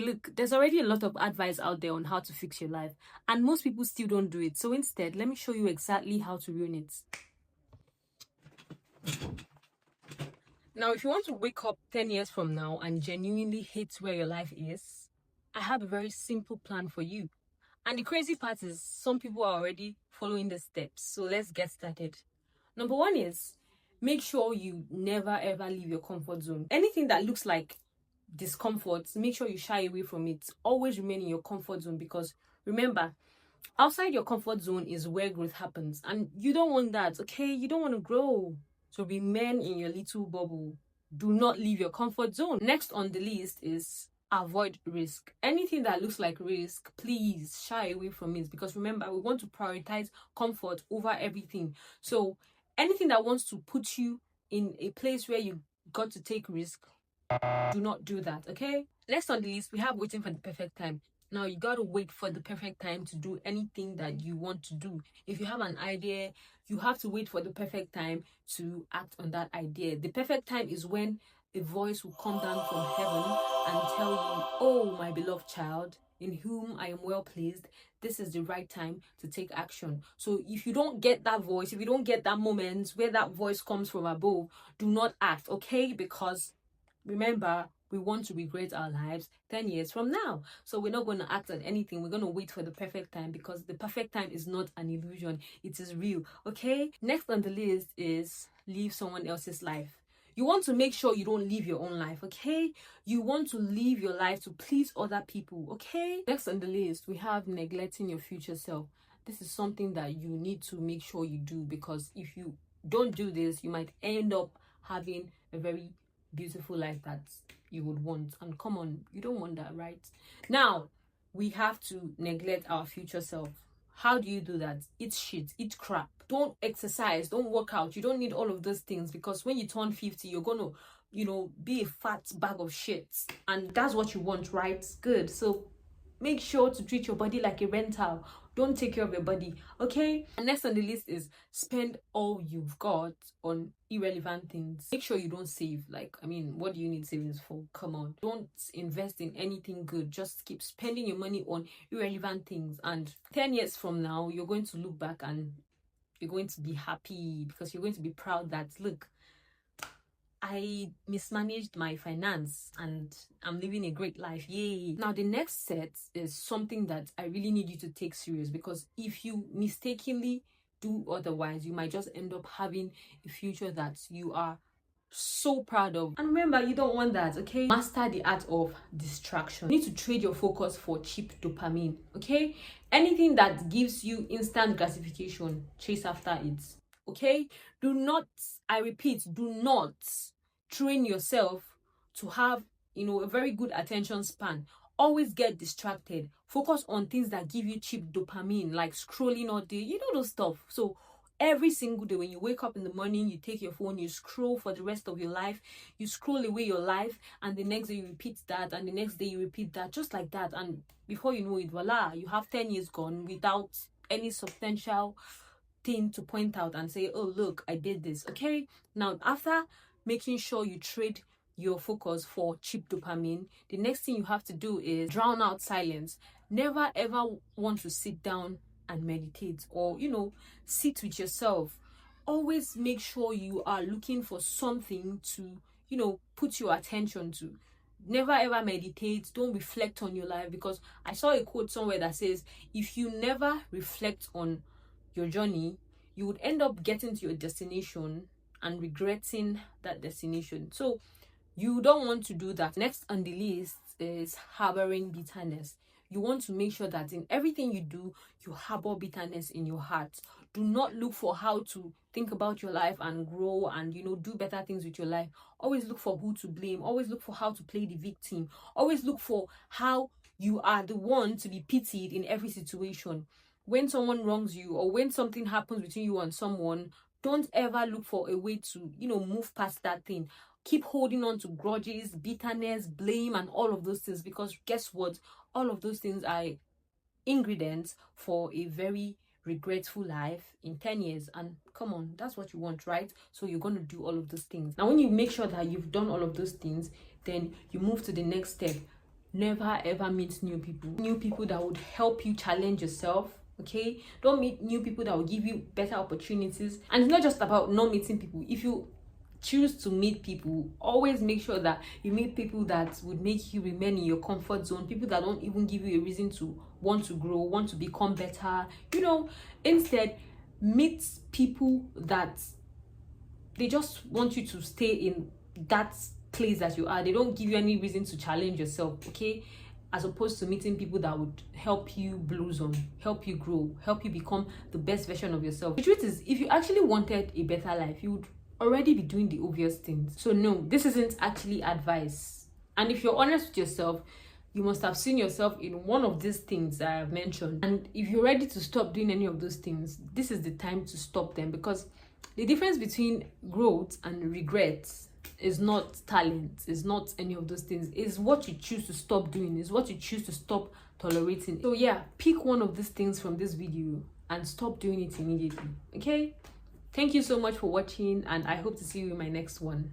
Look, there's already a lot of advice out there on how to fix your life, and most people still don't do it. So instead, let me show you exactly how to ruin it. Now, if you want to wake up 10 years from now and genuinely hate where your life is, I have a very simple plan for you. And the crazy part is some people are already following the steps. So let's get started. Number one is make sure you never ever leave your comfort zone. Anything that looks like discomfort, make sure you shy away from it. Always remain in your comfort zone, because remember, outside your comfort zone is where growth happens, and you don't want that. Okay, you don't want to grow. So remain in your little bubble. Do not leave your comfort zone. Next on the list is avoid risk. Anything that looks like risk, please shy away from it, because remember, we want to prioritize comfort over everything. So anything that wants to put you in a place where you got to take risk, do not do that. Okay, next on the list, we have waiting for the perfect time. Now, you got to wait for the perfect time to do anything that you want to do. If you have an idea, you have to wait for the perfect time to act on that idea. The perfect time is when a voice will come down from heaven and tell you, oh, my beloved child, in whom I am well pleased, this is the right time to take action. So if you don't get that voice, if you don't get that moment where that voice comes from above, do not act, okay? Because remember, we want to regret our lives 10 years from now. So we're not going to act on anything. We're going to wait for the perfect time, because the perfect time is not an illusion. It is real. Okay? Next on the list is live someone else's life. You want to make sure you don't live your own life. Okay? You want to live your life to please other people. Okay? Next on the list, we have neglecting your future self. This is something that you need to make sure you do, because if you don't do this, you might end up having a very beautiful life that you would want. And come on, you don't want that, right? Now, we have to neglect our future self. How do you do that? Eat shit, eat crap. Don't exercise, don't work out. You don't need all of those things, because when you turn 50, you're gonna, be a fat bag of shit. And that's what you want, right? Good. So make sure to treat your body like a rental. Don't take care of your body, okay? And next on the list is spend all you've got on irrelevant things. Make sure you don't save. What do you need savings for? Come on. Don't invest in anything good. Just keep spending your money on irrelevant things. And 10 years from now, you're going to look back and you're going to be happy, because you're going to be proud that, look, I mismanaged my finance and I'm living a great life. Yay. Now, the next set is something that I really need you to take serious, because if you mistakenly do otherwise, you might just end up having a future that you are so proud of. And remember, you don't want that, okay? Master the art of distraction. You need to trade your focus for cheap dopamine, okay? Anything that gives you instant gratification, chase after it. Okay, do not, I repeat, do not train yourself to have a very good attention span. Always get distracted. Focus on things that give you cheap dopamine, like scrolling all day, those stuff. So every single day when you wake up in the morning, you take your phone, you scroll for the rest of your life, you scroll away your life, and the next day you repeat that, and the next day you repeat that, just like that. And before you know it, voila, you have 10 years gone without any substantial thing to point out and say, oh, look, I did this. Okay, now after making sure you trade your focus for cheap dopamine, the next thing you have to do is drown out silence. Never ever want to sit down and meditate, or sit with yourself. Always make sure you are looking for something to put your attention to. Never ever meditate. Don't reflect on your life, because I saw a quote somewhere that says, if you never reflect on your journey, you would end up getting to your destination and regretting that destination. So you don't want to do that. Next on the list is harboring bitterness. You want to make sure that in everything you do, you harbor bitterness in your heart. Do not look for how to think about your life and grow and do better things with your life. Always look for who to blame. Always look for how to play the victim. Always look for how you are the one to be pitied in every situation. When someone wrongs you, or when something happens between you and someone, don't ever look for a way to, move past that thing. Keep holding on to grudges, bitterness, blame, and all of those things, because guess what? All of those things are ingredients for a very regretful life in 10 years. And come on, that's what you want, right? So you're going to do all of those things. Now, when you make sure that you've done all of those things, then you move to the next step. never ever meet new people that would help you challenge yourself. Okay, don't meet new people that will give you better opportunities. And it's not just about not meeting people. If you choose to meet people, always make sure that you meet people that would make you remain in your comfort zone, people that don't even give you a reason to want to grow, want to become better. Instead, meet people that they just want you to stay in that place that you are. They don't give you any reason to challenge yourself, okay? As opposed to meeting people that would help you blossom, help you grow, help you become the best version of yourself. The truth is, if you actually wanted a better life, you would already be doing the obvious things. So no, this isn't actually advice. And if you're honest with yourself, you must have seen yourself in one of these things I have mentioned. And if you're ready to stop doing any of those things, this is the time to stop them, because the difference between growth and regret is not talent, is not any of those things. Is what you choose to stop doing, is what you choose to stop tolerating. So yeah, pick one of these things from this video and stop doing it immediately. Okay, thank you so much for watching, and I hope to see you in my next one.